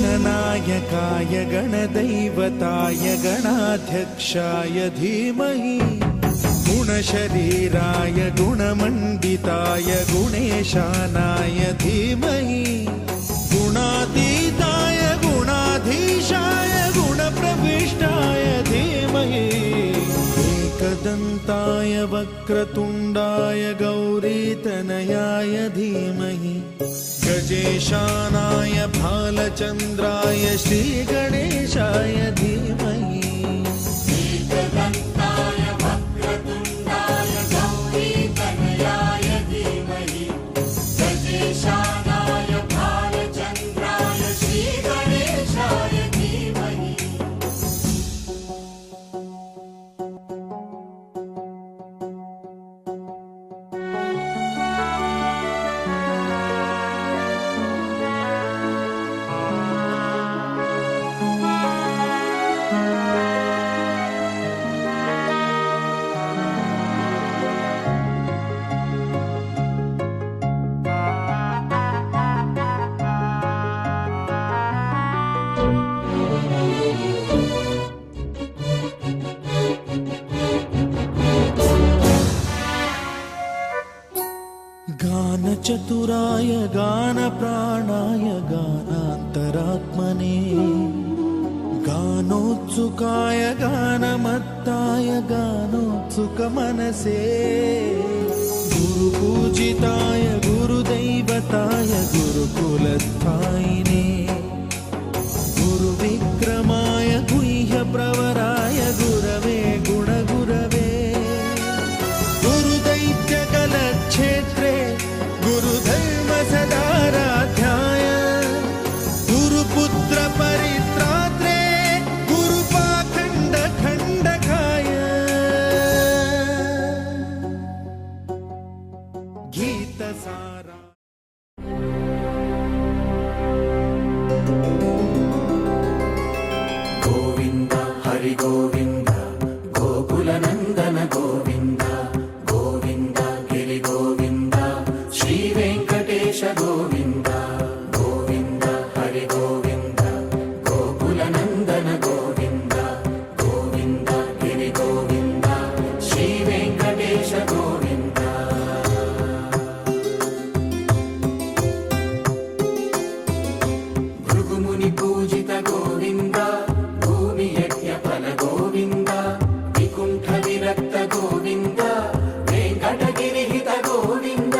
गणनायकाय गणदैवताय गणाध्यक्षाय धीमहि गुणशरीराय गुणमण्डिताय गुणेशानाय धीमहि गुणातीताय गुणाधीशाय गुणप्रविष्टाय धीमहि एकदन्ताय वक्रतुण्डाय गौरीतनयाय धीमहि गजेशानाय भालचन्द्राय श्रीगणेशाय धीमहि एकदन्ताय वक्रतुण्डाय गौरीतनयाय धीमहि गजेशानाय भालचन्द्राय श्रीगणेशाय धीमहि गानचतुराय गानप्राणाय गानान्तरात्मने गानोत्सुकाय गानमत्ताय गानोत्सुकमनसे गुरुपूजिताय गुरुदैवताय गुरुकुलस्थायिने गुरुविक्रमाय गुह्यप्रवराय गुरवे गुणगुरवे गुरुदैत्यकलक्षेत्रे गुरुधर्म सदाराध्याय गुरुपुत्र परित्रात्रे गुरुपाखण्ड खण्डकाय गीतसारा गोविन्द हरि गोविन्द गोकुलनन्दन गोविन्द गोविन्द गिरि गोविन्द श्री वेङ्कटेश गोविन्द गोविन्द हरि गोविन्द गोकुलनन्दन गोविन्द गोविन्द गिरि गोविन्द श्री वेङ्कटेश गोविन्द भृगुमुनि पूजित गोविन्द भूमियज्ञफल गोविन्द विकुण्ठ विरक्त गोविन्द वेङ्कटगिरिहित गोविन्द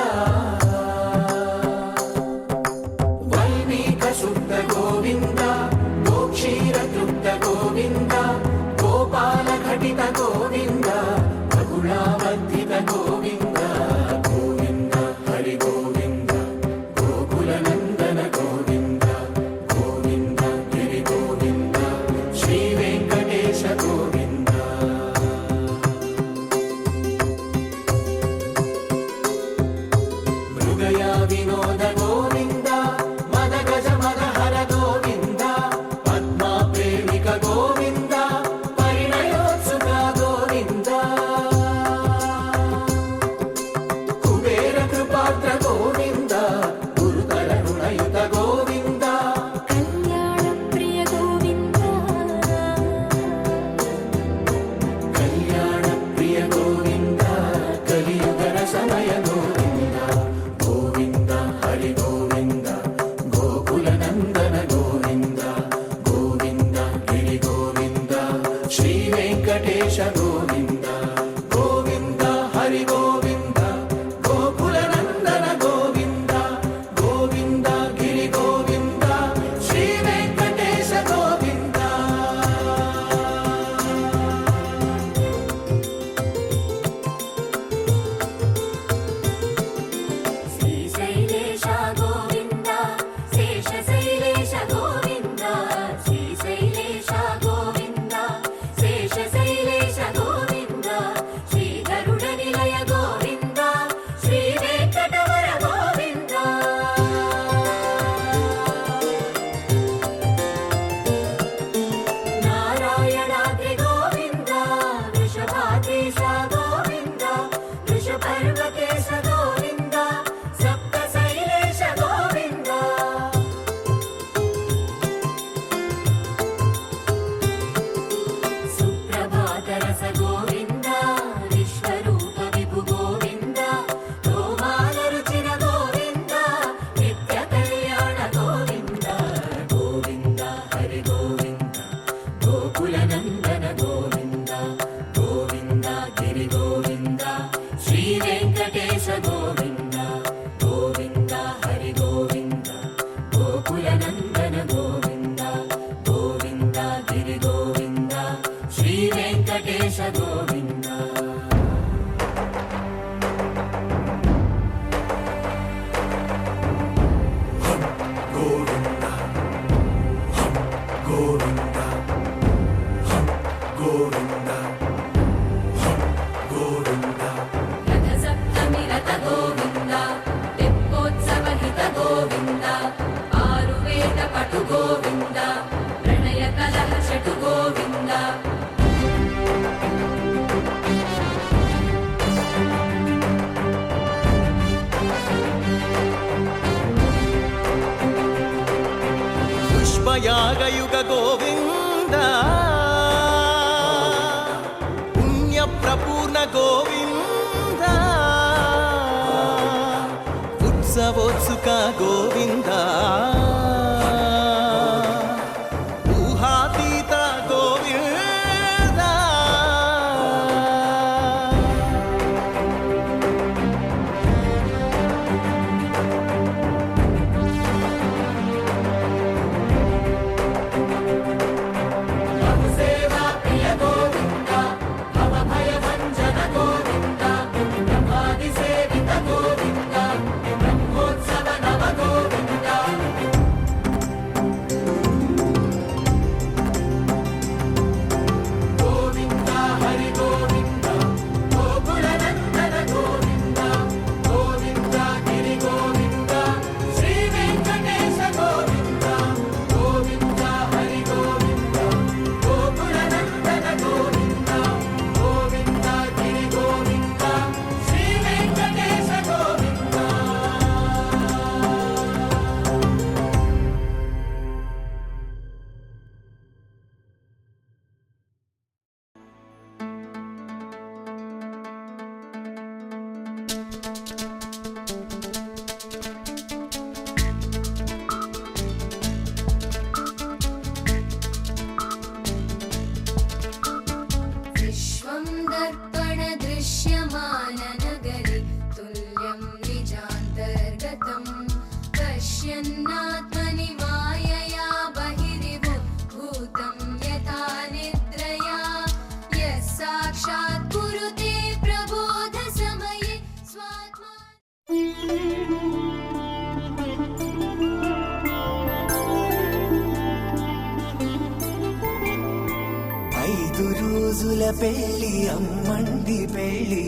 వెంకటేశ గోవింద గోవింద హరి గోవింద గోకుల నందన గోవింద గోవింద గిరి గోవింద శ్రీ వెంకటేశ గోవింద పుష్పయాగయుగ గోవింద పుణ్యప్రపూర్ణ గోవింద ఉత్సవోత్సుక గోవింద ఊహాతీత గోవింద पश्यन्नात्मनि मायया बहिर्भूतं यथा निद्रया यः साक्षात् कुरुते प्रबोधसमये स्वात्मा ఐదు రోజుల పెళ్లి అమ్మండి పెళ్లి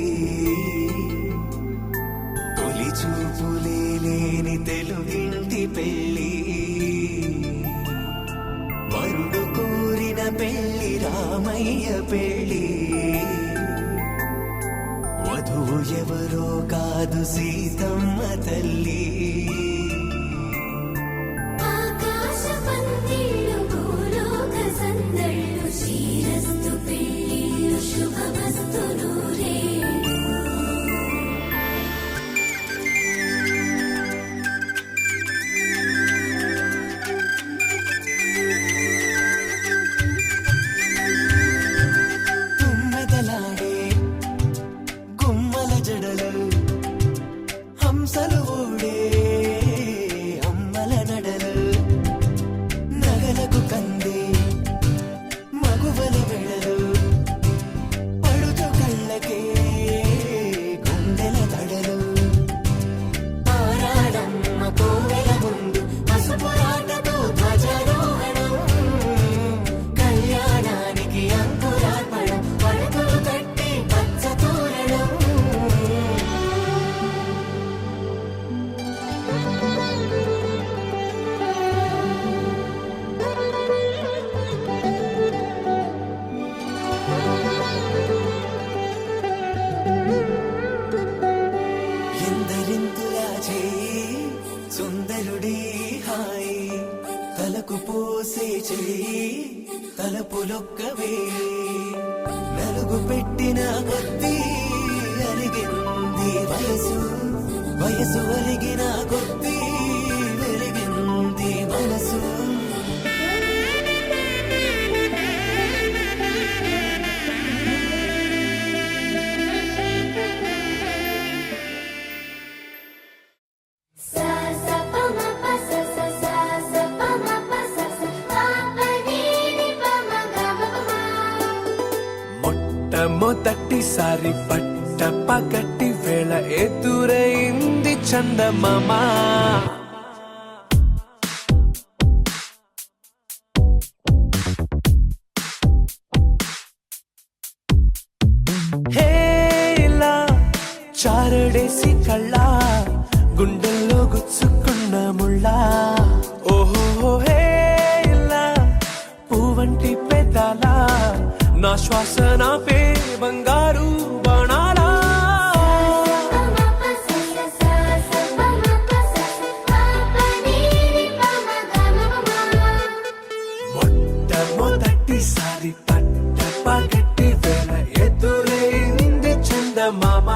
తొలి చూపులే లేని తెలుగింటి పెళ్లి వరుడు కోరిన పెళ్లి రామయ్య పెళ్లి వధువు ఎవరో కాదు సీతమ్మ తల్లి ఆకాశ పందిళ్ళు భూలోక సందళ్ళు శ్రీరస్తు పెళ్ళిళ్ళు శుభమస్తు నూరే తుమ్మెదలాడే గుమ్మల జడలు హంసలు ఊడే అమ్మల నడలు నగలకు కందే మగువల వెడలు పడుచు కళ్ళకే గుండెల తడలు పారాడమ్మ కోవెల ముందు పసుపురాటతో ధ్వజారోహణం కళ్యాణానికి అంకురార్పణం పడకలు కట్టి పచ్చ తోరణం ఎందరింతులా చేయి సుందరుడి హాయి తలకు పోసే చేయి తలపులొక్కవే నలుగు పెట్టిన కొద్దీ అలిగింది వయసు వయసు అలిగిన కొద్దీ వెలిగింది మనసు మొదటిసారి పట్ట పగటి వేళ ఎదురైంది చందమామ హేలా చారడేసి కళ్ళ గుండెల్లో గుచ్చుకున్న ముళ్ళ ఓహో హేలా పువ్వంటి పెదాల నా శ్వాస నాపే బంగారు బాణాలా మొట్టమొదటిసారి పట్ట పగటి వేళ ఎదురైంది చందమామ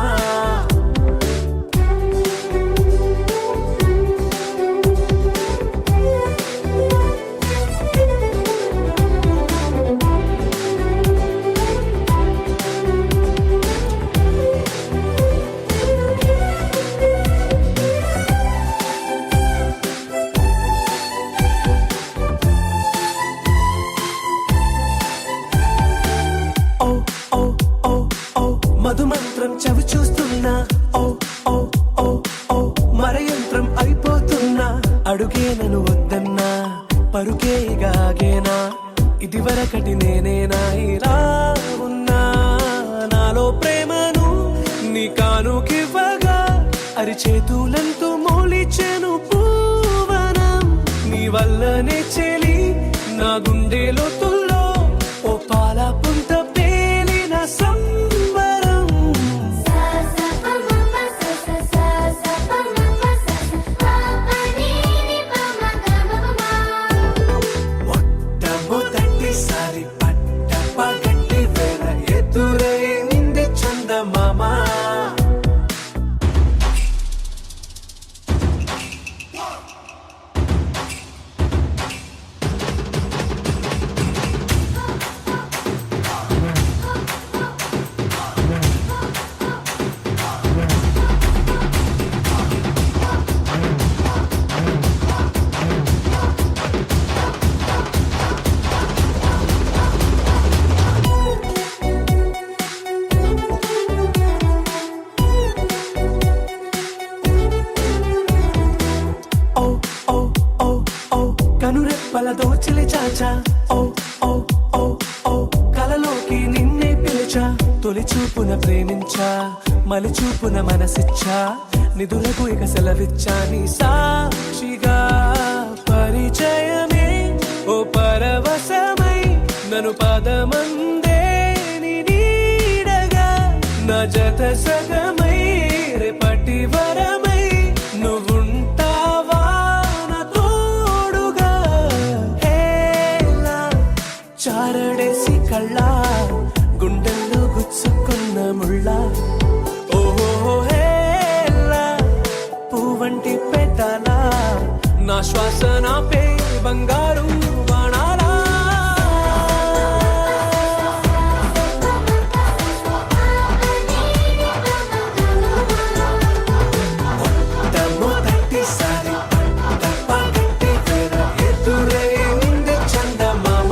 ఓ ఓ ఓ ఓ మధుమంత్రం చవి చూస్తున్నా ఓ ఓ ఓ ఓ మరయంత్రం అయిపోతున్నా అడుగే నన్ను వద్దన్నా పరుకేగాగేనా ఇదివరకటి నేనేనా ఇలా ఉన్నా నాలో ప్రేమను నీ కానుకివ్వగా అరిచేతులంతో మోలిచెను పూవనం నీ వల్లనే చెలి నా గుండెలో తుల్లో ఓ పాల పుంత పేలిన సంబరం మొట్టమొదటిసారి పట్ట పగటి వేళ ఎదురైంది చందమామ ఓ ఓ ఓ ఓ కనురెప్పల దోచిలి చాచా ఓ ఓ ఓ ఓ కలలోకి నిన్నే పిలిచా తొలి చూపున ప్రేమించా మలి చూపున మనసిచ్చా నిదులకు ఇక సెలవిచ్చా నీ సాక్షిగా పరిచయమే ఓ పరవశమై నన్ను పదమందే నీ నీడగా నా జత సగమై రేపటి వరమై నువ్వుంటావా నా తోడుగా హేలా చారడేసి కళ్ళ గుండెల్లో గుచ్చుకున్న ముళ్ళ ఓహో హేలా పువ్వంటి పెదాల నా శ్వాస నాపే బంగారు బాణాలా మొట్టమొదటిసారి పట్ట పగటి వేళ ఎదురైంది చందమామ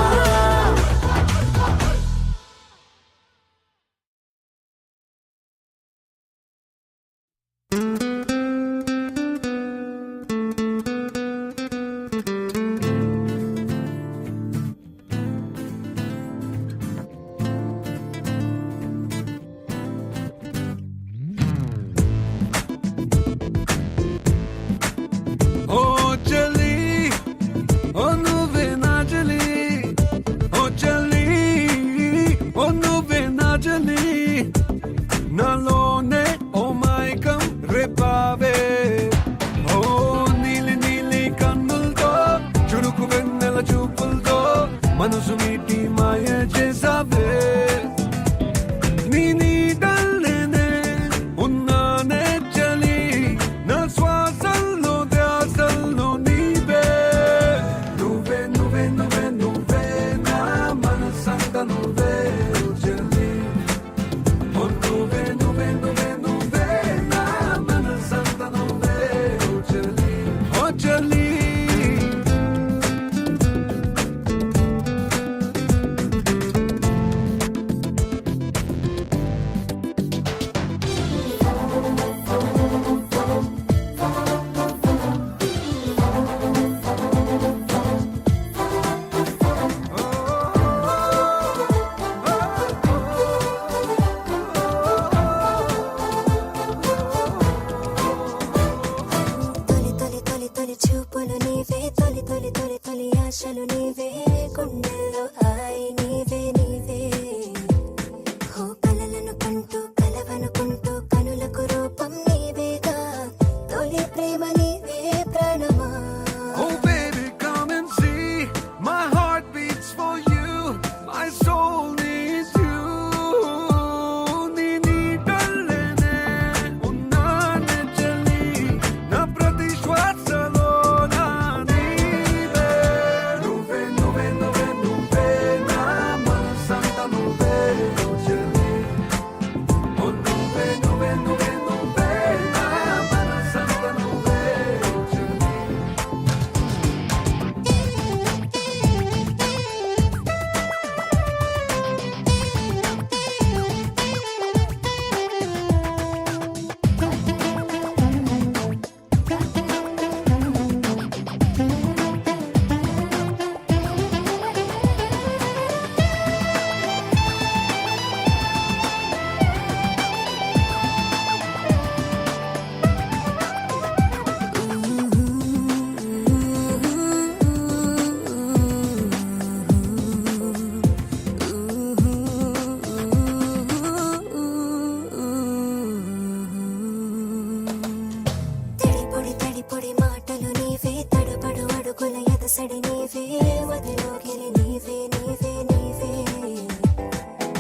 నీవే వదిలోగిరి నీవే నీవే నీవే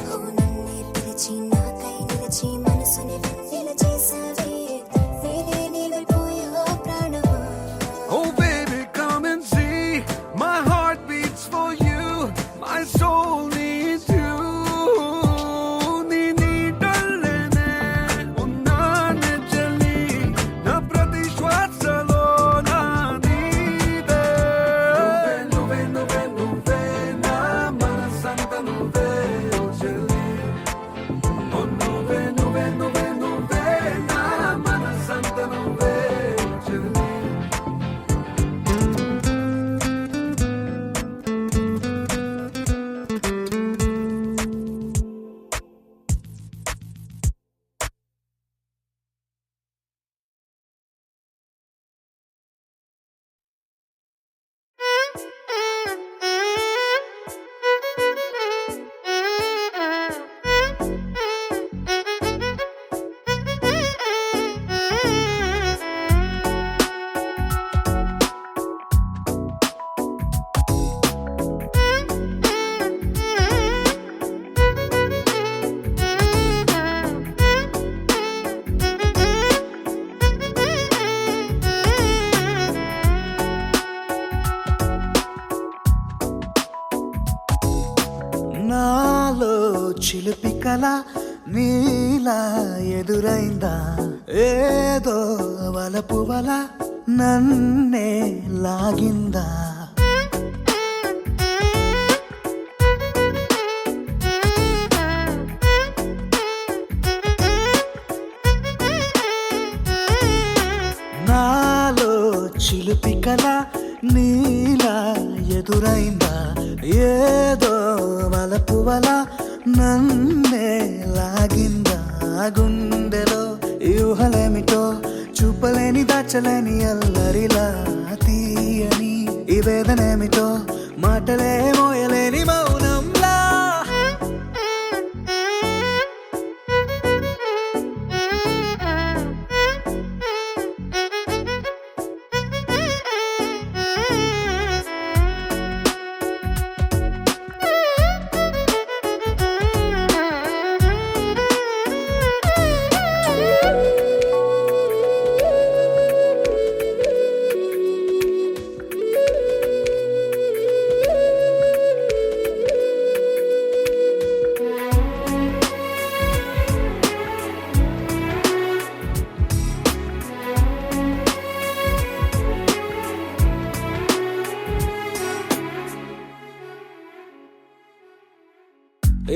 ఓ నన్నే పిలిచి నాకై నిలిచి మనసుని వెన్నెల చేసావే వేరే నీవైపోయా ప్రాణమా Oh baby, come and see. My heart beats for you. My soul needs you. నీ నీడల్లనే ఉన్నానే చెల్లి. నా ప్రతి శ్వాసలో నా నీదే. నువ్వే, నువ్వే, నువ్వే, నువ్వే. నా మనసంతా నువ్వే, ఓ చెల్లి. ఓ నువ్వే, నువ్వే, నువ్వే, నువ్వే. నా మనసంతా నువ్వే, ఓ చెల్లి. నాలో చిలిపి కల నీలా ఎదురైందా ఏదో వలపు వల నన్నే లాగిందా నాలో చిలిపి కల నీలా ఎదురైందా ఏదో వలపు వల నన్నే లాగిందా గుండెలో యూహలేమిటో చూపలేని దాచలేని అల్లరిలా తీయని ఈ వేదనేమిటో మాటలే మోయలేని మౌనంలా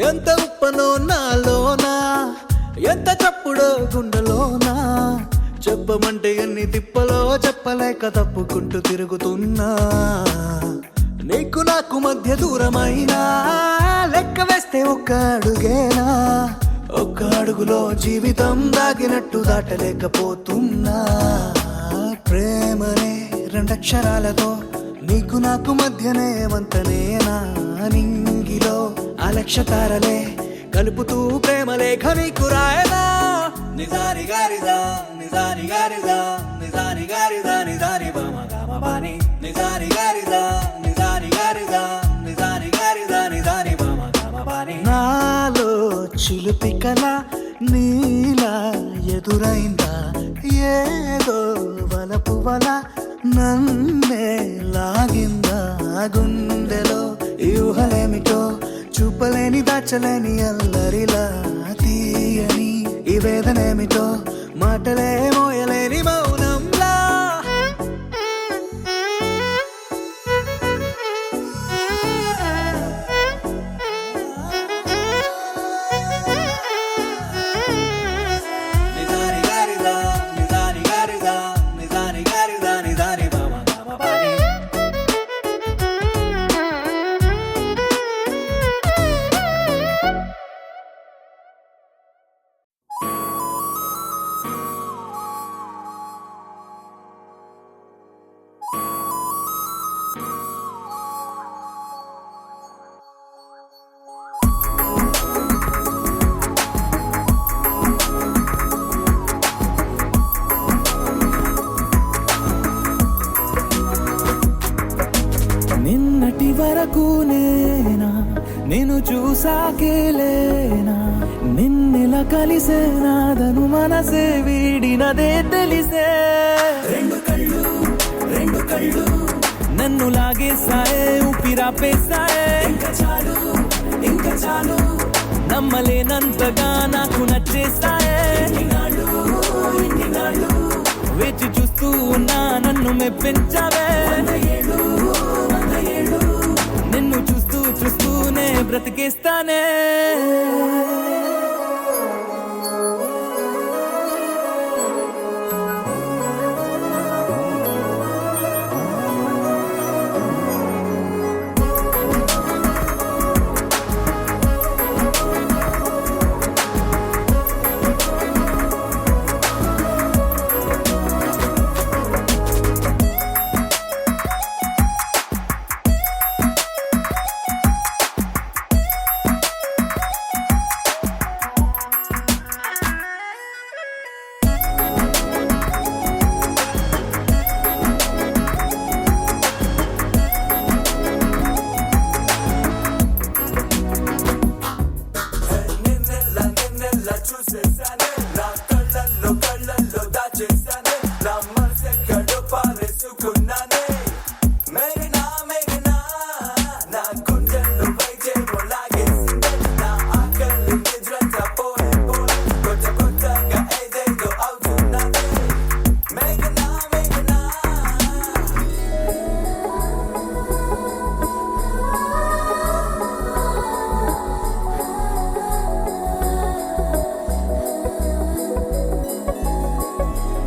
ఎంత ఉప్పనో నాలోనా ఎంత చప్పుడో గుండెలోనా చెప్పమంటే ఎన్ని తిప్పలో చెప్పలేక తప్పుకుంటూ తిరుగుతున్నా నీకు నాకు మధ్య దూరమైనా లెక్క వేస్తే ఒక్క అడుగేనా ఒక్క అడుగులో జీవితం దాగినట్టు దాటలేకపోతున్నా ప్రేమనే రెండక్షరాలతో నీకు నాకు మధ్యనే వంతనేనా నింగిలో అలక్ష్య తారలే కలుపుతూ ప్రేమ లేఖ నీకు రాయదా నిజారి గారిదా నిజారి గారిదా నిజారి గారిదా నిజారి బామ గామ బాని నిజారి గారిదా నిజారి గారిదా నిజారి గారిదా నిజారి బామ గామ బాని నాలో చిలిపి కల నీలా ఎదురైందా ఏదో వలపు వల నన్నే లాగిందా గుండెలో యూహలేమిటో చూపలేని దాచలేని అల్లరిలా తీయని ఈ వేదనేమిటో మాటలే మోయలేని మౌనంలా నిజారి గారిదా నిజారి గారిదా నిజారి గారిదా నిజారి బామ గామ బాని వరకు నేనా నేను చూసాకేలేనా నిన్నెలా కలిసేనాదను మనసే వీడినదే తెలిసే రెండు కళ్ళు నన్ను లాగేసాయే ఊపిరాపేసాయే ఇంకా చాలు నమ్మలేనంతగా నాకు నచ్చేసాయే వేచి చూస్తూ ఉన్నా నన్ను మెప్పించావే నిన్ను చూస్తూనే బ్రతికేస్తానే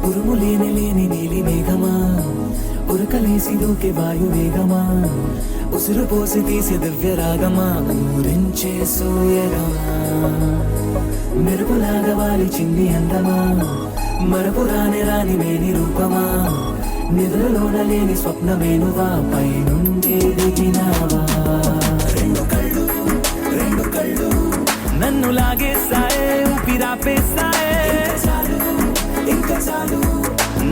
ఉరుము లేని నీలి మేఘమా ఉరకలేసి దూకే వాయు వేగమా ఉసురు పోసి తీసి దివ్య రాగమా ఊరించే సూయగమా మెరుపులాగా వాలిచింది అందమా మరపు రాని మేని రూపమా నిద్రలోన లేని స్వప్నమేనువా పై నుండి దిగినావా రెండు కళ్ళు నన్ను లాగేసాయే ఊపిరాపేసాయే ఇంకా చాలు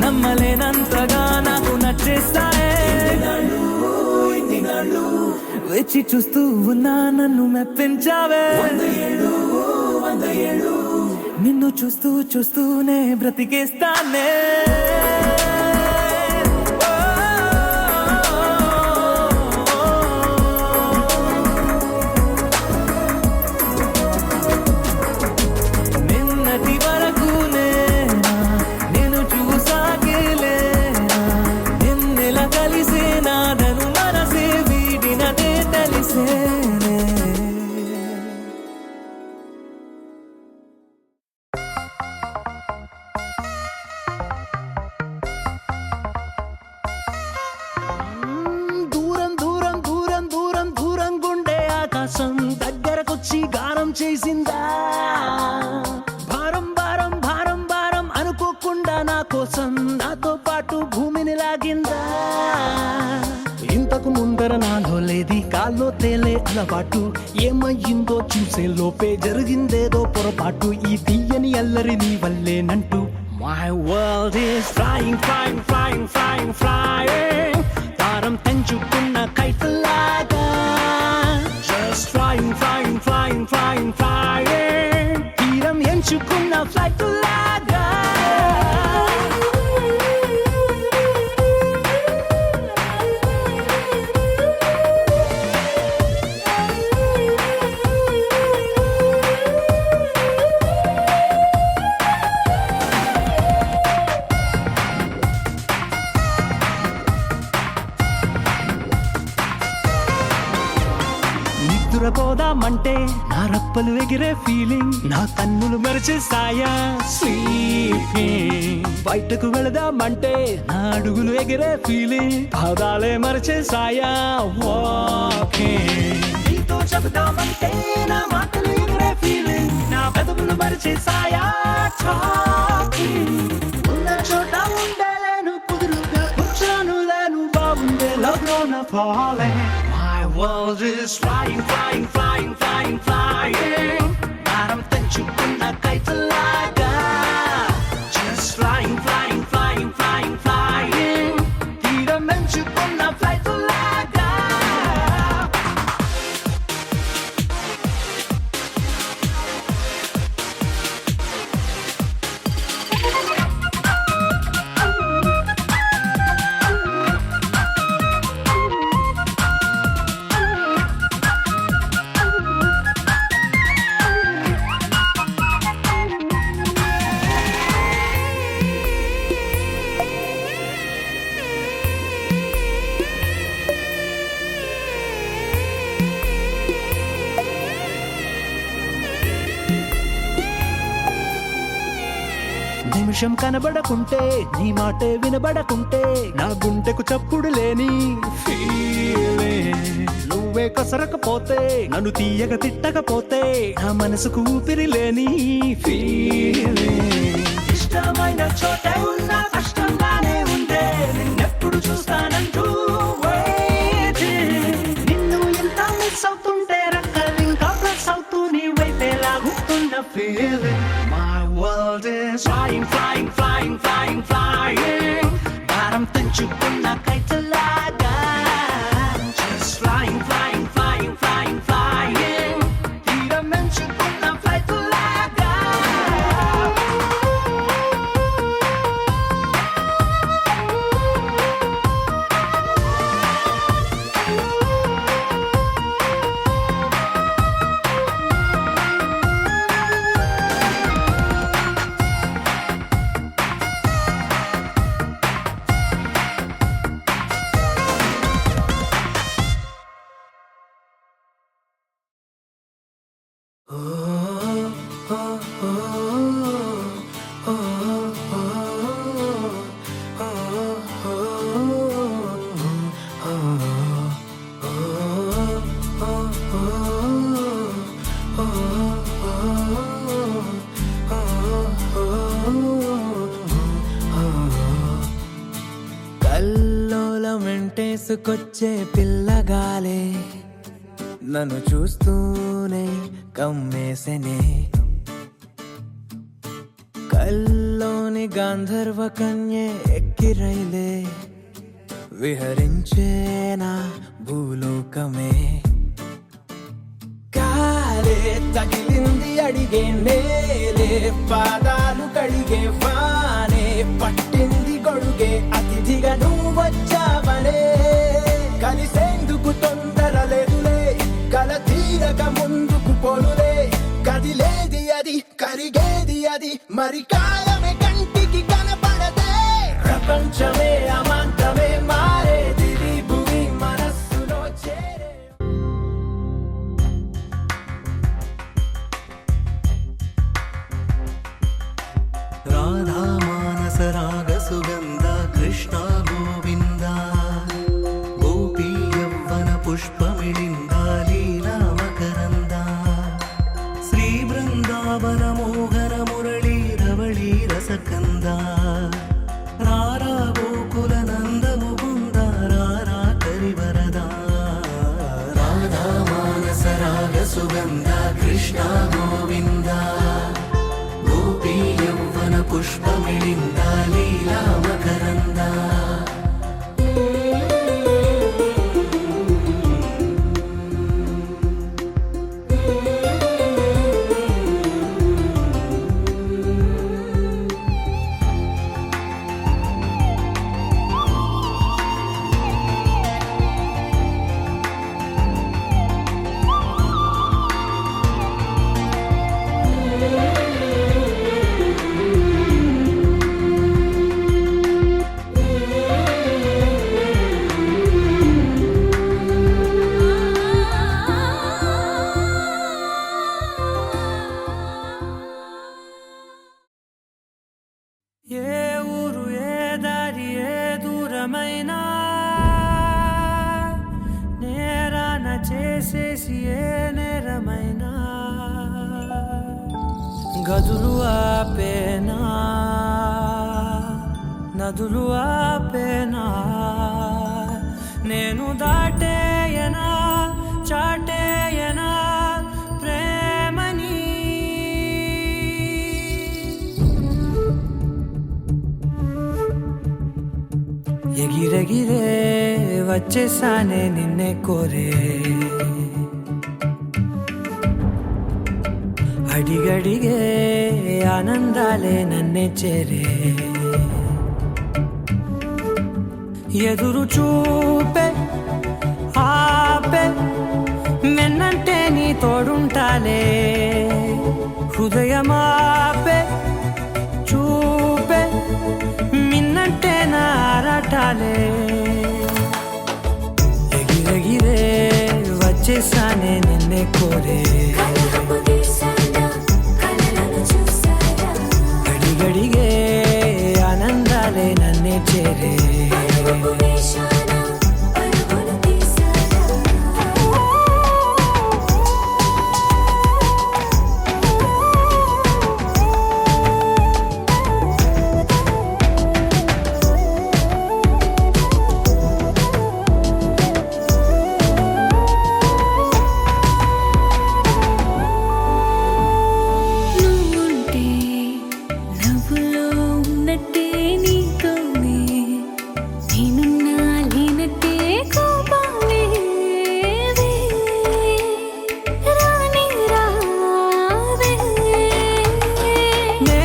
నమ్మలేనంతగా నాకు నచ్చేసాయే వేచి చూస్తూ ఉన్నా నన్ను మెప్పించావే నిన్ను చూస్తూనే బ్రతికేస్తానే నిన్నటి వరకు నేను చూసాకేలేనా నిన్నెలా కలిసేనాదను మనసే వీడినదే తెలిసేనే దూరం గుండె ఆకాశం దగ్గరకొచ్చి గానం చేసిందా భారం అనుకోకుండా నా కోసం నాతో పాటు భూమిని లాగిందా ఇంతకు ముందర నాలో లేది కాల్లో తేలే అలవాటు ఏమయ్యిందో చూసే లోపే జరిగిందేదో పొరపాటు ఈ తీయని అల్లరి నీ వల్లేనంటూ My world is flying తారం తెంచుకున్న కైతలాగా Just flying తీరం ఎంచుకున్న ఫ్లైట్ లాగా నిద్రపోదామంటే నా రప్పలు ఎగిరే ఫీలింగ్ నా కన్నులు మెరిచేసాయా స్లీపింగ్ బయటకు వెళదామంటే నా అడుగులు ఎగిరే ఫీలింగ్ పాదాలే మరిచేసాయా వాకింగ్ నీతో చెబుదామంటే నా మాటలు ఎగిరే ఫీలింగ్ నా పెదవులు మరిచేసాయా టాకింగ్ ఉన్న చోట ఉండలేను కుదురుగా కూర్చోను లేను బాగుండే లవ్లోన falling My world is flying భారం తెంచుకున్న కైతలాగా Just flying తీరం ఎంచుకున్న ఫ్లైట్ లాగా నిమిషం కనబడకుంటే నీ మాటే వినబడకుంటే నా గుండెకు చప్పుడు లేని ఫీలింగ్ నువ్వే కసరకపోతే నన్ను తీయగ తిట్టకపోతే నా మనసుకు ఊపిరి లేని ఫీలింగ్ ఇష్టమైన చోటే ఉన్నా కష్టంగానే ఉందే నిన్నెప్పుడు చూస్తానంటూ waiting. నిన్ను ఎంత మిస్ అవుతుంటే రక్కలు ఇంకా ప్లస్ అవుతూ నీ వైపే లాగుతున్న feeling. My world is flying, flying, flying, flying, flying. భారం తెంచుకున్న కైతలాగా just flying, flying, flying, flying, flying. తీరం ఎంచుకున్న flight లాగా. కల్లోలం వెంటేసుకొచ్చే పిల్లగాలే నన్ను చూస్తూనే కమ్మేసనే కల్లోని గాంధర్వ కన్యే ఎక్కిరైలే విహరించేనా భూలోకమే కాలే తగిలింది అడిగే నేలే పాదాలు కడిగే వానే పట్టింది గొడుగే అతిథిగా నువ్వు వచ్చావనే కలిసేందుకు తొందర లేదులే కల తీరక ముందుకు పొలులే కదిలేది అది కరిగేది అది మరి కాలమే కంటికి కనపడదే ప్రపంచమే అమాంతమే మారేది భూమి మనస్సులో చేరే రాధా మానస రాగ సుగంధ కృష్ణ గోవింద గోపీ యవ్వన పుష్పమిళింద లీలా మకరంద శ్రీ బృందావన మోహన మురళీ రవళీ రసకంద రారా గోకుల నంద ముకుంద రారా కరివరద రాధా మానస రాగ సుగంధ కృష్ణ గోవింద గోపీ యవ్వన పుష్పమిళింద లీలా మకరంద ఏ ఊరు ఏ దారి ఏ దూరమైనా నేరాన చేసేసి ఏ నేరమైనా గదులు ఆపేనా నదులు ఆపేనా నేను దాటేయనా చాటేయనా ప్రేమని ఎగిరెగిరే వచ్చేసానే నిన్నే కోరే అడిగడిగే ఆనందాలే నన్నే చేరే ఎదురు చూపే ఆపే మెన్నంటే నీ తోడుంటాలే హృదయమాపే చూపే మిన్నంటే నారాటాలే ఎగిరెగిరే వచ్చేసానే నిన్నే కోరే కలహపు తీసానా కలలను చూసారా అడిగడిగే చేరే వేషాన పరుగులు తీసారా నువ్వుంటే నవ్వులో ఉన్నట్టే నీతోనే నేనున్నా లేనట్టే కోపాలే రాని రావే నే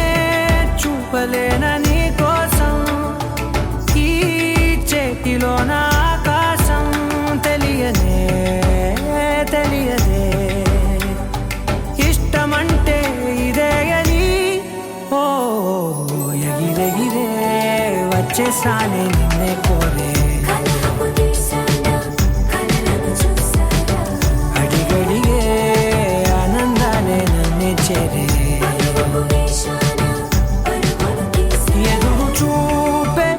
చూపలేన నీ కోసం ఈ చేతిలో నా ఆకాశం తెలియదే తెలియదే ఇష్టమంటే ఇదే అని ఓ ఎగిరెగిరే వచ్చేసానే నిన్నే కోరే కలహపు తీసానా కలలను చూసారా అడిగడిగే ఆనందాలే నన్నే చేరే వేషాన పరుగులు తీసారా ఎదురు చూపే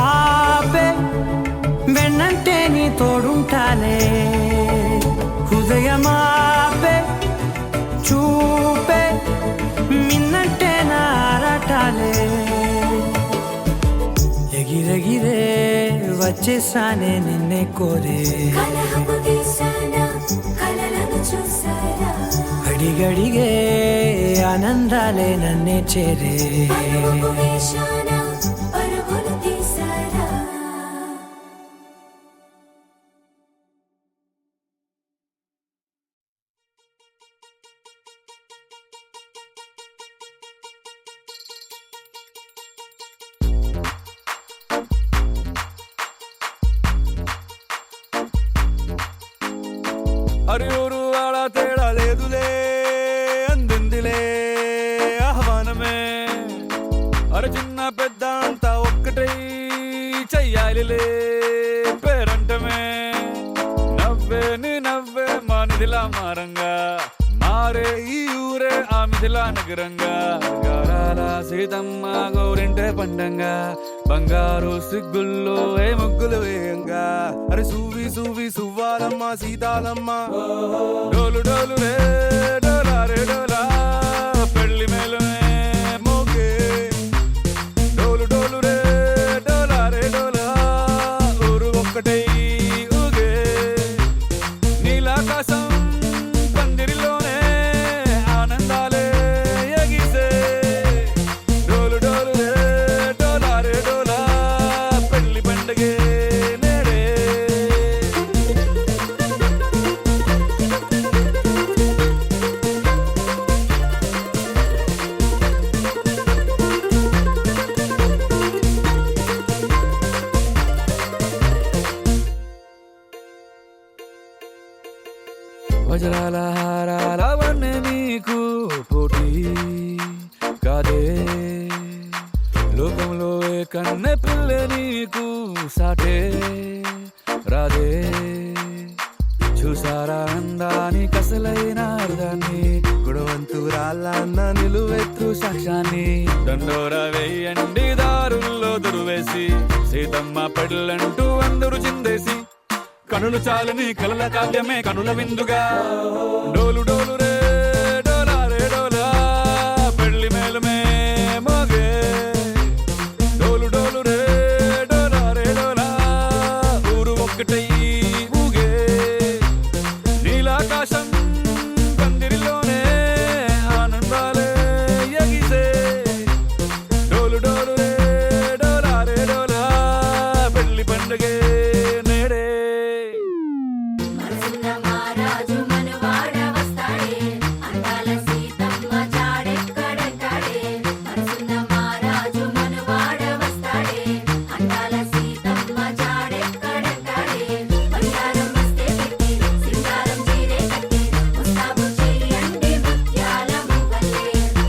ఆపే వెన్నంటే నీ తోడుంటాలే హృదయమాపే చూపే మిన్నంటే నారాటాలే ఎగిరెగిరే వచ్చేసానే నిన్నే కోరే కలహపు తీసానా కలలను చూసారా అడిగడిగే ఆనందాలే నన్నే చేరే వేషాన పరుగులు తీసారా అరే ఊరు వాడ తేడా లేదులే అందిందిలే ఆహ్వానమే అరే చిన్న పెద్ద అంతా ఒక్కటై చెయ్యాలిలే పేరంటమే నవ్వే నీ నవ్వే మా నిధిలా మారంగా మారే ఈ ఊరే ఆ మిథిలా నగరంగా గారాల సీతమ్మ గౌరింటే పండంగా బంగారు సిగ్గుల్లో ఏ ముగ్గులు వేయంగా అరే సూవి సూవి సువ్వాలమ్మ సీతాలమ్మ డోలు డోలు రే డోలా రే డోలా పెళ్లి మేళమే మోగే డోలు డోలు రే డోలా రే డోలా ఊరు ఒక్కటై ఊగే నీలాకాశం పందిరిలోనే ఆనందాలే ఎగిసే డోలు డోలు రే డోలా రే డోలా పెళ్లి పండగే నేడే వజ్రాల హారాల వన్నె నీకు పోటీ కాదే లోకంలో ఏ కన్నె పిల్ల నీకు సాటే రాదే చూసారా అందాని కసలైన అర్థాన్ని గుణవంతురాళ్ళన్న నిలువెత్తు సాక్ష్యాన్ని దండోరా వేయండి దారుల్లో దురువేసి సీతమ్మ పెళ్ళంటూ అందరూ చిందేసి కనులు చాలని కలల కావ్యమే కనుల విందుగా డోలు డోలు రే డోలా రే డోలా పెళ్లి మేళమే మోగే డోలు డోలు రే డోలా రే డోలా ఊరు ఒక్కటై ఊగే నీలాకాశం పందిరిలోనే ఆనందాలే ఎగిసే డోలు డోలు రే డోలా రే డోలా పెళ్లి పండగే నేడే మనసున్న మహారాజు మనవాడ వస్తాడే అందాల సీతమ్మ జాడెక్కడెక్కడే మనసున్న మహారాజు మనవాడ వస్తాడే అందాల సీతమ్మ జాడెక్కడెక్కడే బంగారం మస్తే పెట్టి సింగారం చీరే కట్టి ముస్తాబు చేయండి ముత్యాల ముగ్గల్లే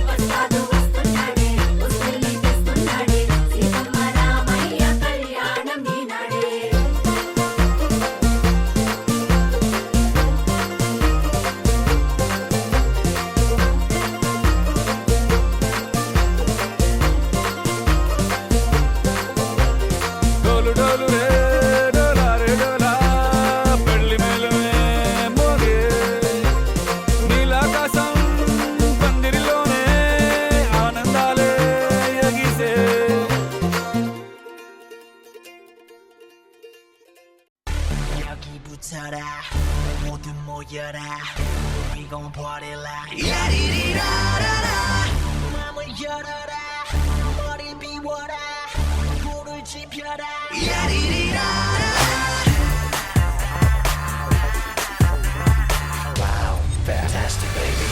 వస్తాడు వస్తున్నాడే వస్తుల్ని తెస్తున్నాడే సీతమ్మ రామయ్య కళ్యాణం ఈనాడే 터라 모두 모여라 We gon' party like 야리리라라라 맘을 열어라 머리 비워라 불을 지펴라 야리리라라라 Wow, fantastic baby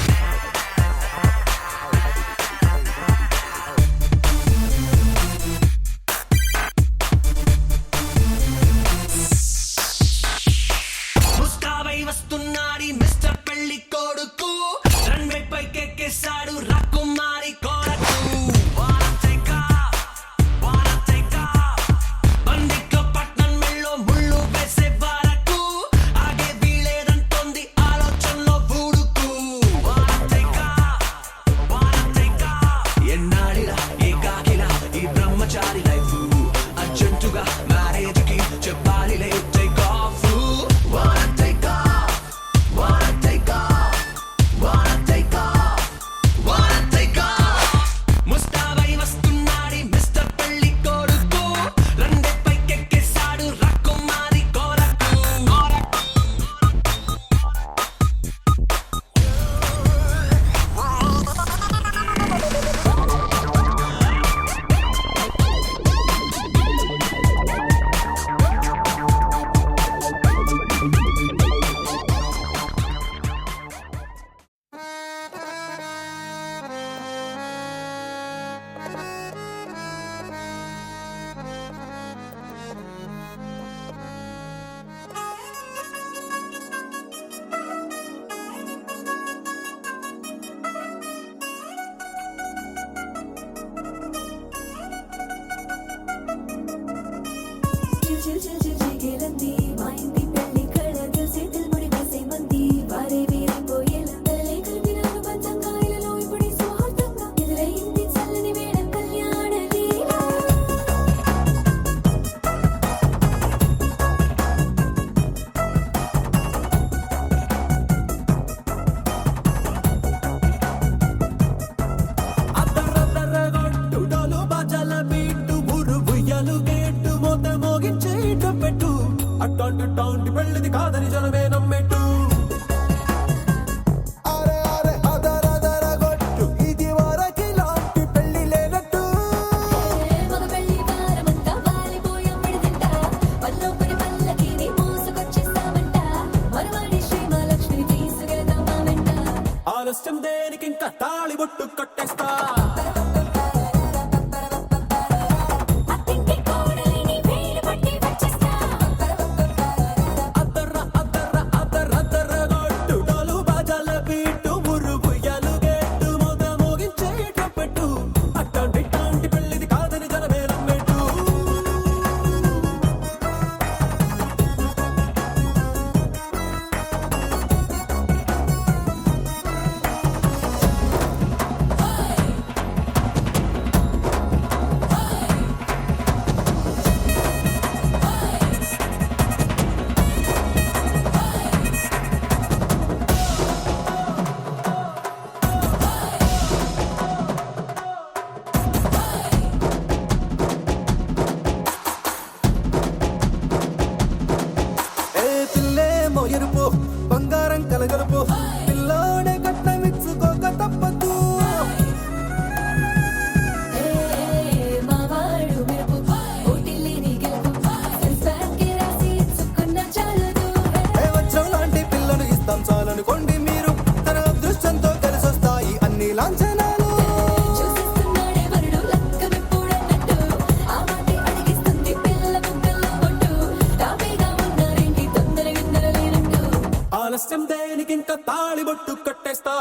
వస్తున్నాడి mister పెళ్లి కొడుకు రన్వే పైకెక్కేశాడు రాకుమారి కొరకు బండిక పట్నం మెళ్ళో ముళ్ళు వేసే వరకు ఆగే వీలేదంటోంది ఆలోచనలో బుడుకు ఎన్నాడిలా ఏకాకిలా ఈ బ్రహ్మచారి లైఫ్ అర్జెంటుగా మ్యారేజ్కి చెప్పాలిలే take off chill chill chill చిగిలంది మా ఇంటి పెళ్లి కళ చేతులు ముడి వేసే మంది వారే వీరైపోయేలా తలలే కలిపిన అనుబంధంగా ఇలలో ఇప్పుడే సౌహార్దంగా ఎదురైంది చల్లని వేళ కళ్యాణ లీల అద్దరద్దరగొట్టుడలు బజల బీటు బురు బుయ్యలు గేటు మోత మోగించేట పెట్టు అట్టాంటి టాంటి పెళ్ళిది కాదని జనమే నమ్మెట్టు అరే అరే అదరదరగొట్టు ఇది వరకి లాంటి పెళ్లి లేనట్టు మగ పెళ్లి వారమంతా వాలిపోయాం విడిదింట పల్లోపడి పల్లకిని మోసుకొచ్చేస్తామంట మరవాడి శ్రీమహాలక్ష్మిని తీసుకెళ్దాం మా వెంట ఆలస్యం దేనికి ఇంకా తాళి బొట్టు కట్టేస్తా అత్తింటి కోడలిని వేలు పట్టి వచ్చేస్తా అద్దరద్దరగొట్టుడలు బజల బీటు బురు బుయ్యలు గేటు మోత మోగించేట పెట్టు అట్టాంటి టాంటి పెళ్ళిది కాదని జనమే నమ్మెట్టు ఏ పిల్లేమో ఎరుపు బంగారం కలగలుపు పిల్లోడే కట్నమిచ్చుకోక తప్పదు మా వాడు మెరుపు ఓటిల్లిని గెలుపు సెన్సార్కి రాసి ఇచ్చుకున్న చాలదు ఏ వచ్చం లాంటి పిల్లను ఇస్తాం చాలనుకోండి మీరు తన అదృష్టంతో కలిసొస్తాయి అన్ని లాంఛనాలు చూసిస్తున్నాడే వరుడు లక్కమెప్పుడన్నట్టు ఆ మాటే అడిగిస్తుంది పిల్ల బుగ్గల్లో కొట్టు తాపీగా ఉన్నారేంటి తొందర గిందర లేనట్టు ఆలస్యం దేనికి ఇంకా తాళి బొట్టు కట్టేస్తా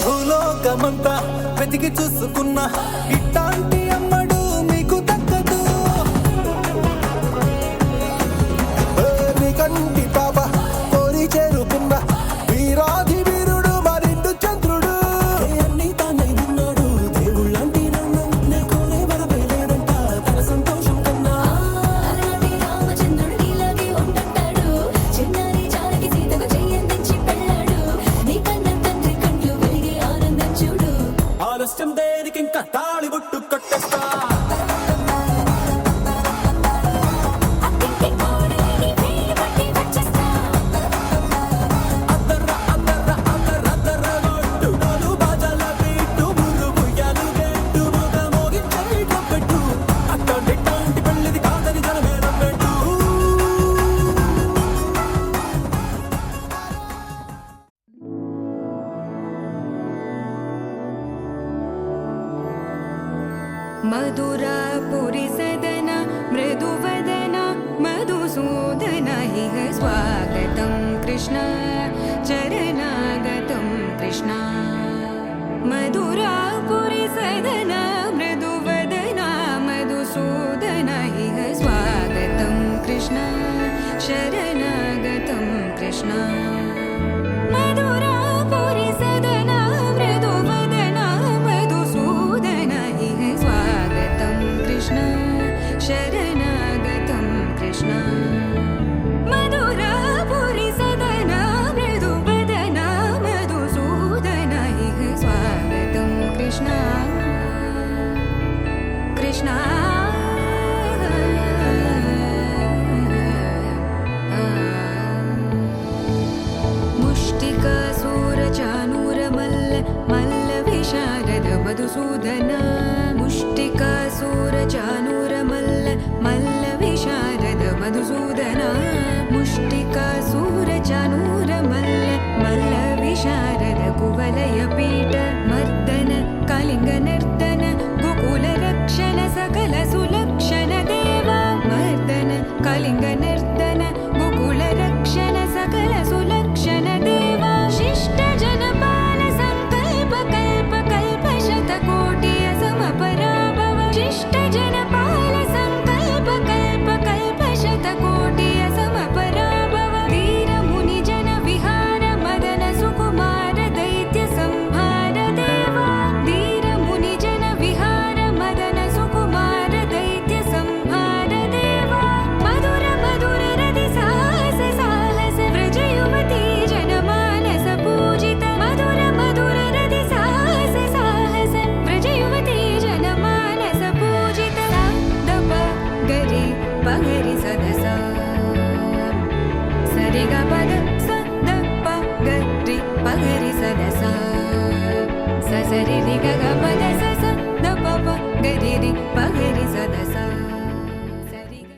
భూలోకమంతా వెతికి చూసుకున్నా ఇట్టాంటి అమ్మడు మీకు దక్కదు నీ కంటి పాప కోరి చేరుకున్న వీరాధి వీరుడు మరిండు చంద్రుడు అన్ని తాను मधुरापुरि सदन मृदुवदन मधुसूदन इह स्वागतं कृष्ण चरणागतं कृष्ण मधुरापुरि सदन मृदुवदन मधुसूदन इह स्वागतं कृष्ण शरणागतं कृष्ण मधुरापुरि सदन मृदुवदन मधुसूदन इह स्वागतं कृष्ण शरणागतं कृष्ण मधुरापुरि सदन मृदुवदन मधुसूदन इह स्वागतं कृष्ण कृष्ण मुष्टिकासूरचानूरमल्ल मल्लविशारद मधुसूदन मुष्टिकासूरचानूरमल्ल मल्लविशारद मधुसूदन मुष्टिकासूरचानूरमल्ल मल्लविशारद कुवलयपीठ मर्दन कलिङ्गनर्दन गोकुलरक्षण सकल सुलक्षण देवा मर्दन कलिङ्गनर्दन गोकुलरक्षण सकल सुलक्षण देवा शिष्ट जनपाल संकल्प कल्प कल्प शतकोटि असमपराभव शिष्ट जनपाल संकल्प कल्प कल्प शतकोटि असमपराभव धीर मुनि जन विहार मदन सुकुमार दैत्य संहार देवा धीर मुनि जन विहार मदन सुकुमार दैत्य संहार देवा मधुर मधुर रति साहस साहस व्रज युवती जनमानस पूजित मधुर मधुर रति साहस साहस व्रज युवती जनमानस पूजित दप गरि पगरि सदसा सरि ग पद स द प गरि पगरि सदसा स सरि रि ग ग पद स स द प प गरि रि पगरि सदसा सरि ग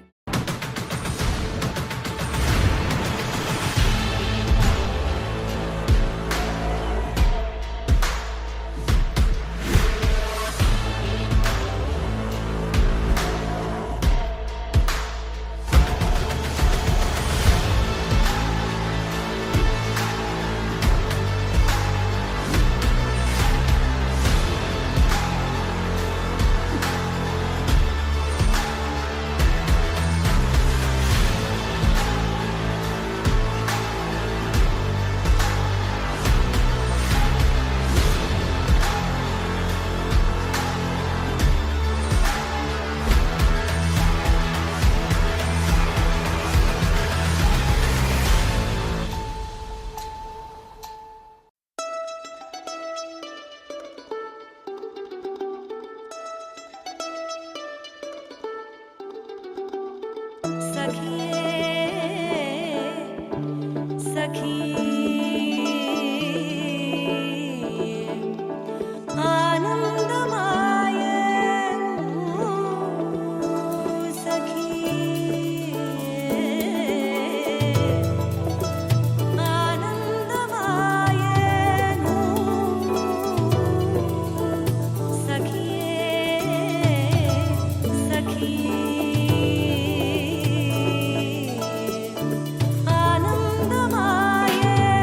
आनंदमाये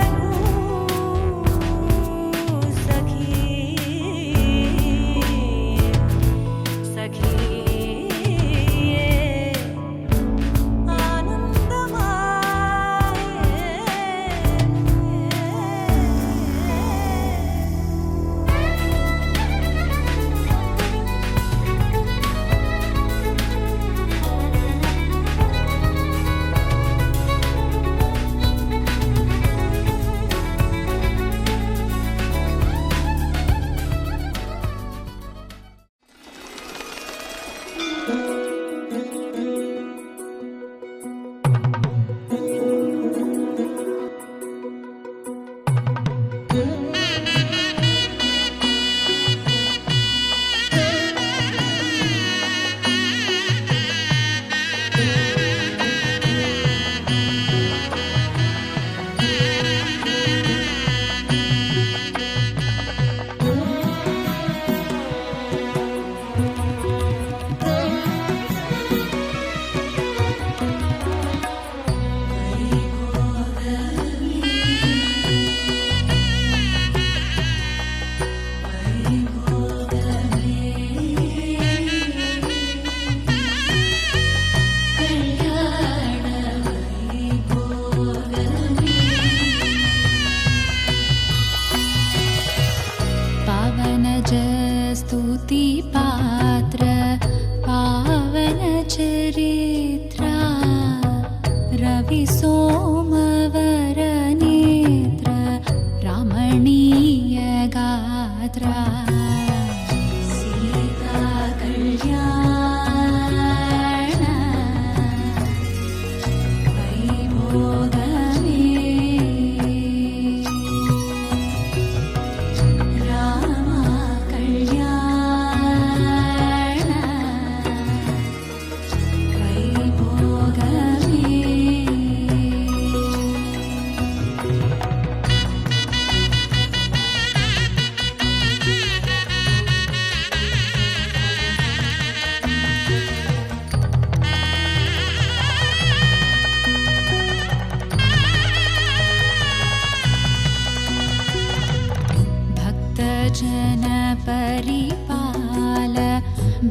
जन परिपाल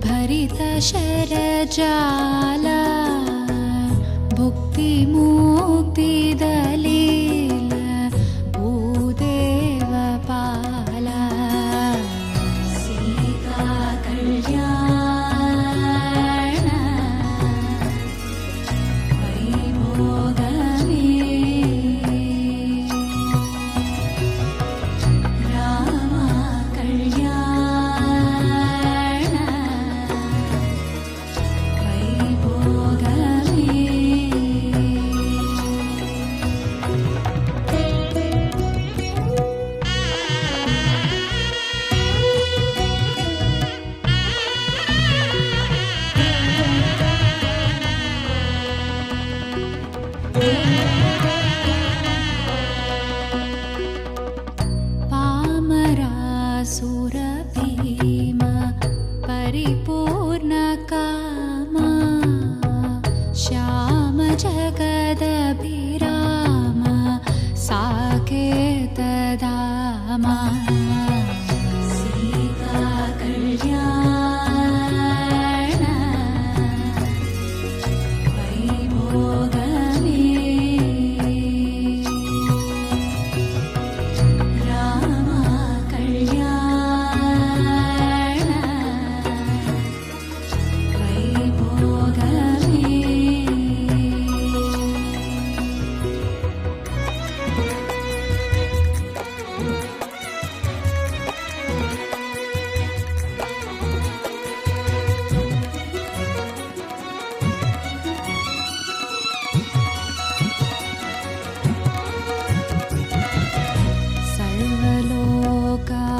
भरित शरजाल भुक्ति मुक्ति दलील भूदेव पाल सीता कल्याण वैभोगमे राम कल्याण वैभोगमे पामरासुरभीम परिपूर्णकामा श्याम जगदभिराम साकेतदामा सीता कल्याण वैभोगमे राम कल्याण वैभोगमे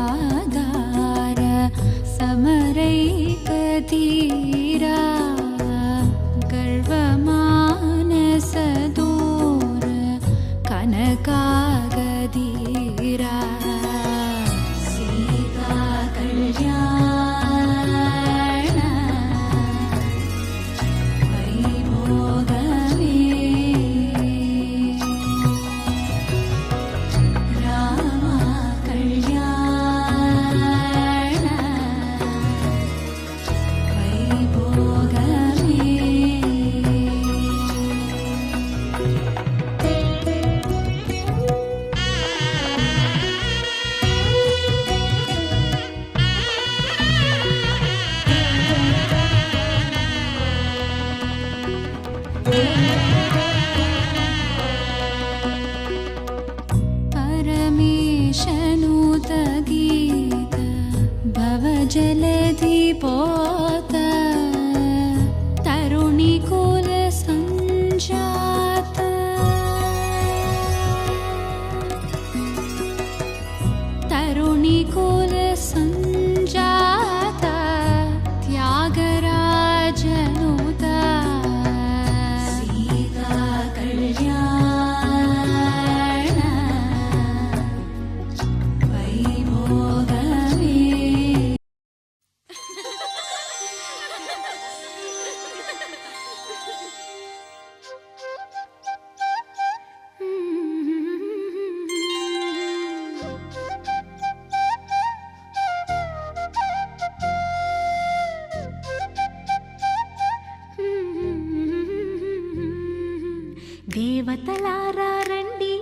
सर्वलोकाधार समरैकधीरा गर्वमानसदूर कनकागधीरा सीता कल्याण वैभोगमे राम कल्याण वैभोगमे परमेशनुत गीत भवजलधि पोत तरुणिकुल सञ्जात तरुणिकुल सञ्जात त्यागराजनुत सीता कल्याण वैभोगमे దేవతలారా రండి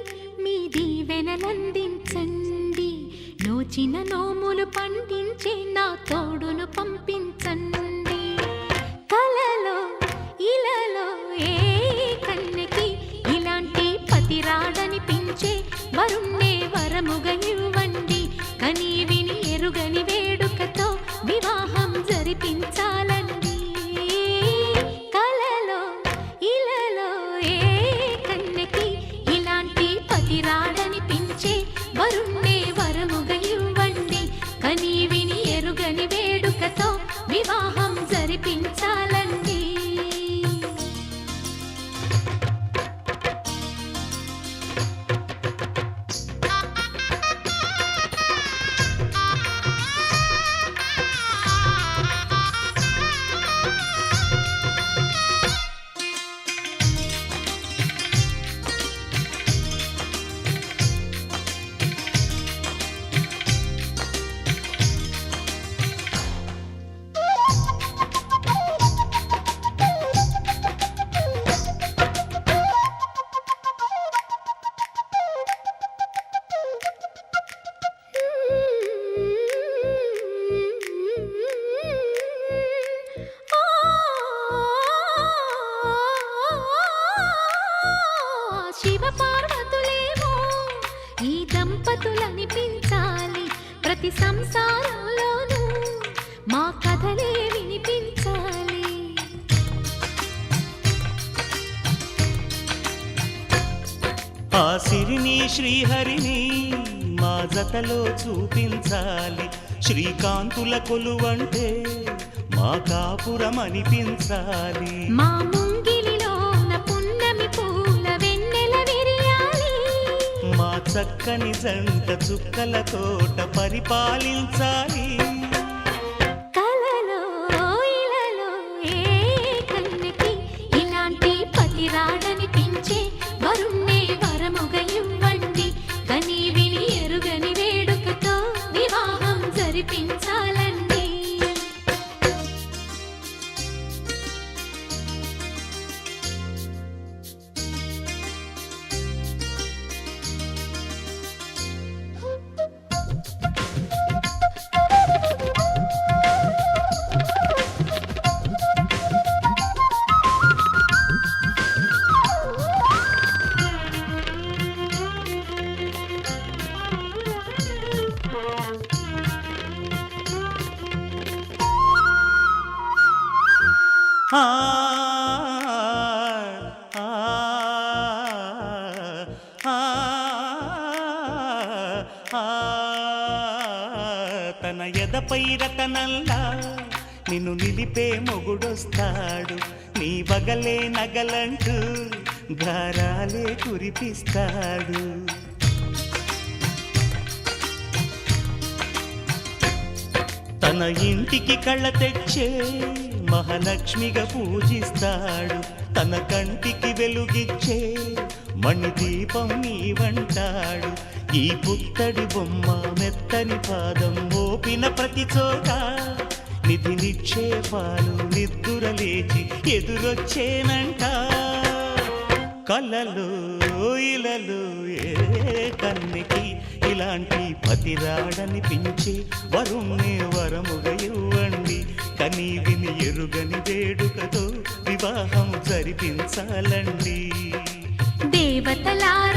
మీ దీవెనలందించండి నోచిన నోములు పండించే నా తోడును పంపించండి కలలో ఇలలో ఏ కన్నెకి ఇలాంటి పతి రాడనిపించే వరుణ్ణే వరముగా ఇవ్వండి కని విని ఎరుగని వేడుకతో వివాహం జరిపించాలండి కలలో ఇలలో ఏ కన్నెకి ఇలాంటి పతి రాడనిపించే వరుణ్ణే వరముగా ఇవ్వండి కని విని ఎరుగని వేడుకతో వివాహం జరిపించాలండి దంపతులనిపించాలి ప్రతి సంసారంలోనూ మా కథలే వినిపించాలి. ఆ సిరిని శ్రీహరిని మా జతలో చూపించాలి. శ్రీకాంతుల కొలువంటే మా కాపురం అనిపించాలి. మా ముంగిలిలోన పున్నమి పూల వెన్నెల విరియాలి. మా చక్కని జంట చుక్కల తోట పరిపాలించాలి. కలలో ఇలలో ఏ కన్యకి ఇలాంటి పతి రాడనిపించే వరుణ్ణే వరముగా ఇవ్వండి. కని విని ఎరుగని వేడుకతో వివాహం జరిపించాలండి. ఆ, ఆ, ఆ, ఆ, తన ఎదపై రతనల్లా నిన్ను నిలిపే మొగుడొస్తాడు. నీ బగలే నగలంటూ గారాలే కురిపిస్తాడు. తన ఇంటికి కళ్ళ తెచ్చే మహాలక్ష్మిగా పూజిస్తాడు. తన కంటికి వెలుగిచ్చే మణిదీపం నీవంటాడు. ఈ పుత్తడి బొమ్మ మెత్తని పాదం మోపిన ప్రతి చోట నిధి నిక్షేపాలు నిద్దురలేచి ఎదురొచ్చేనంట. కలలో ఇలలో ఏ కన్యకి ఇలాంటి పతిరాడనిపించి వరుణ్ణే వరముగా ఇవ్వండి. కని విని ఎరుగని వేడుకతో వివాహం జరిపించాలండి. దేవతలారా